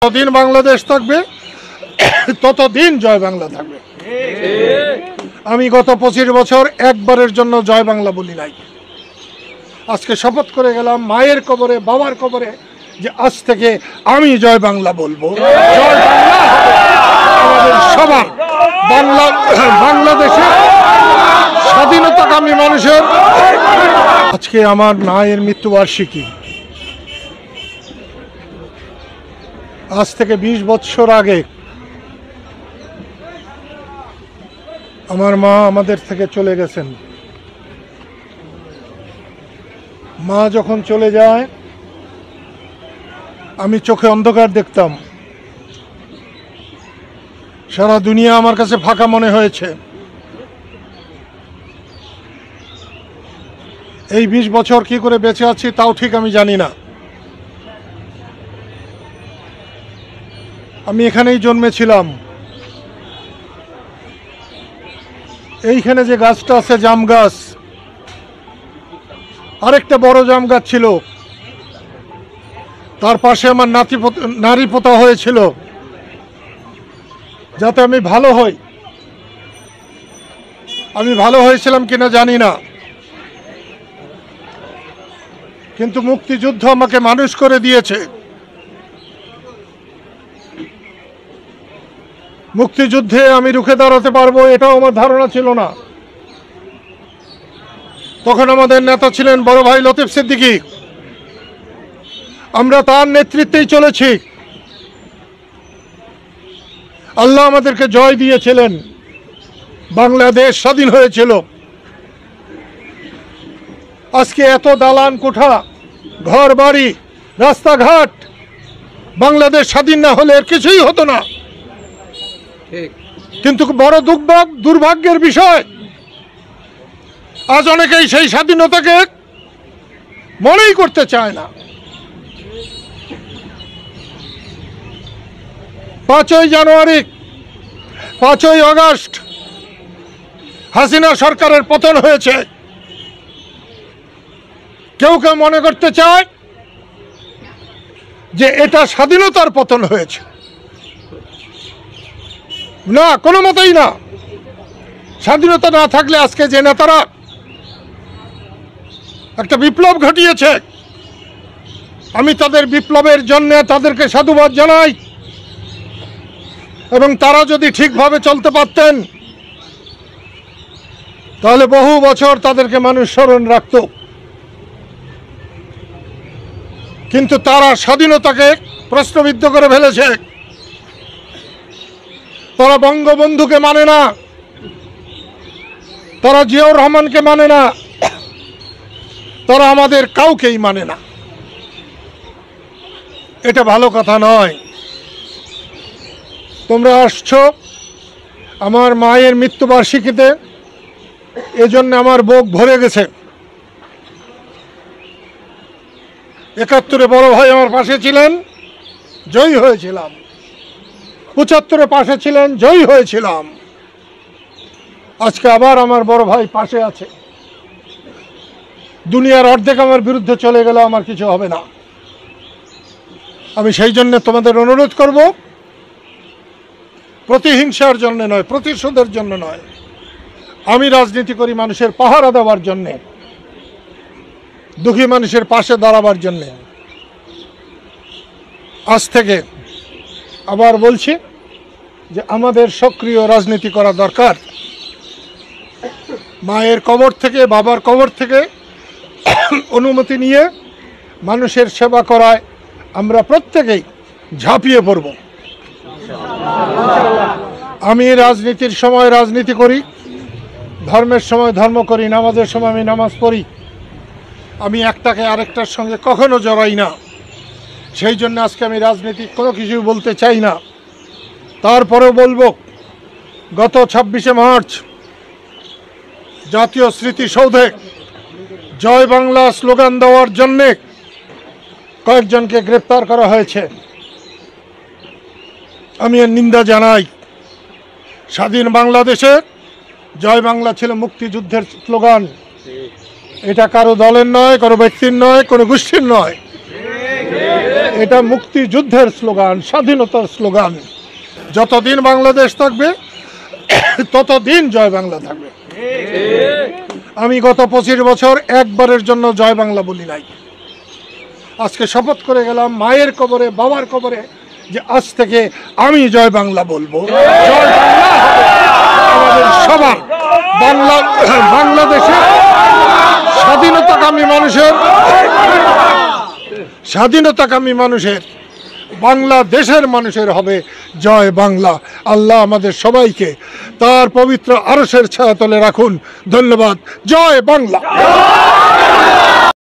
যতদিন বাংলাদেশ থাকবে ততদিন জয় বাংলা থাকবে। আমি গত 25 বছর একবারের জন্য জয় বাংলা বলি নাই। আজকে শপথ করে গেলাম মায়ের কবরে, বাবার কবরে, যে আজ থেকে আমি জয় বাংলা বলবো। জয় বাংলা আমাদের সবার। বাংলাদেশের স্বাধীনতাকামী মানুষের আজকে আমার মায়ের মৃত্যুবার্ষিকী। আজ থেকে 20 বছর আগে আমার মা আমাদের থেকে চলে গেছেন। মা যখন চলে যায় আমি চোখে অন্ধকার দেখতাম, সারা দুনিয়া আমার কাছে ফাঁকা মনে হয়েছে। এই 20 বছর কি করে বেঁচে আছি তাও ঠিক আমি জানি না। আমি এখানেই জন্মেছিলাম। এইখানে যে গাছটা আছে জাম গাছ, আরেকটা বড় জাম গাছ ছিল, তার পাশে আমার নারী পোতা হয়েছিল যাতে আমি ভালো হই। আমি ভালো হয়েছিলাম কিনা জানি না, কিন্তু মুক্তিযুদ্ধ আমাকে মানুষ করে দিয়েছে। মুক্তিযুদ্ধে আমি রুখে দাঁড়াতে পারবো এটাও আমার ধারণা ছিল না। তখন আমাদের নেতা ছিলেন বড় ভাই লতিফ সিদ্দিকী। আমরা তার নেতৃত্বেই চলেছি। আল্লাহ আমাদেরকে জয় দিয়েছিলেন, বাংলাদেশ স্বাধীন হয়েছিল। আজকে এত দালান কোঠা, ঘর বাড়ি, রাস্তাঘাট, বাংলাদেশ স্বাধীন না হলে এর কিছুই হতো না। কিন্তু বড় দুর্ভাগ্যের বিষয়, আজ অনেকেই সেই স্বাধীনতাকে মনেই করতে চায় না। 5ই জানুয়ারি, 5ই আগস্ট হাসিনা সরকারের পতন হয়েছে। কেউ কেউ মনে করতে চায় যে এটা স্বাধীনতার পতন হয়েছে। না, কোনো মতেই না। স্বাধীনতা না থাকলে আজকে যে নেতারা একটা বিপ্লব ঘটিয়েছে, আমি তাদের বিপ্লবের জন্য তাদেরকে সাধুবাদ জানাই। এবং তারা যদি ঠিকভাবে চলতে পারতেন তাহলে বহু বছর তাদেরকে মানুষ স্মরণ রাখত। কিন্তু তারা স্বাধীনতাকে প্রশ্নবিদ্ধ করে ফেলেছে। তারা বঙ্গবন্ধুকে মানে না, তারা জিয়াউর রহমানকে মানে না, তারা আমাদের কাউকেই মানে না। এটা ভালো কথা নয়। তোমরা আসছো আমার মায়ের মৃত্যুবার্ষিকীতে, এজন্য আমার বুক ভরে গেছে। 71-এ বড় ভাই আমার পাশে ছিলেন, জয়ী হয়েছিলাম। 75-এ পাশে ছিলেন, জয়ী হয়েছিলাম। আজকে আবার আমার বড় ভাই পাশে আছে। দুনিয়ার অর্ধেক আমার বিরুদ্ধে চলে গেল, আমার কিছু হবে না। আমি সেই জন্য তোমাদের অনুরোধ করব, প্রতিহিংসার জন্য নয়, প্রতিশোধের জন্য নয়। আমি রাজনীতি করি মানুষের পাহারা দেওয়ার জন্যে, দুঃখী মানুষের পাশে দাঁড়াবার জন্যে। আজ থেকে আবার বলছি যে আমাদের সক্রিয় রাজনীতি করা দরকার। মায়ের কবর থেকে, বাবার কবর থেকে অনুমতি নিয়ে মানুষের সেবা করায় আমরা প্রত্যেকেই ঝাঁপিয়ে পড়ব। আমি রাজনীতির সময় রাজনীতি করি, ধর্মের সময় ধর্ম করি, নামাজের সময় আমি নামাজ পড়ি। আমি একটাকে আরেকটার সঙ্গে কখনো জড়াই না। সেই জন্য আজকে আমি রাজনীতিক কোনো কিছু বলতে চাই না। তারপরেও বলবো, গত 26শে মার্চ জাতীয় স্মৃতিসৌধে জয় বাংলা স্লোগান দেওয়ার জন্যে কয়েকজনকে গ্রেপ্তার করা হয়েছে। আমি এর নিন্দা জানাই। স্বাধীন বাংলাদেশে জয় বাংলা ছিল মুক্তিযুদ্ধের স্লোগান। এটা কারো দলের নয়, কারো ব্যক্তির নয়, কোনো গোষ্ঠীর নয়। এটা মুক্তিযুদ্ধের স্লোগান, স্বাধীনতার স্লোগান। যতদিন বাংলাদেশ থাকবে ততদিন জয় বাংলা থাকবে। আমি গত 25 বছর একবারের জন্য জয় বাংলা বলি নাই। আজকে শপথ করে গেলাম মায়ের কবরে, বাবার কবরে, যে আজ থেকে আমি জয় বাংলা বলবো। জয় বাংলা আমাদের সবার। বাংলাদেশের স্বাধীনতাকামী মানুষের বাংলাদেশের মানুষের হবে জয় বাংলা। আল্লাহ আমাদের সবাইকে তার পবিত্র আরশের ছায়াতলে রাখুন। ধন্যবাদ। জয় বাংলা।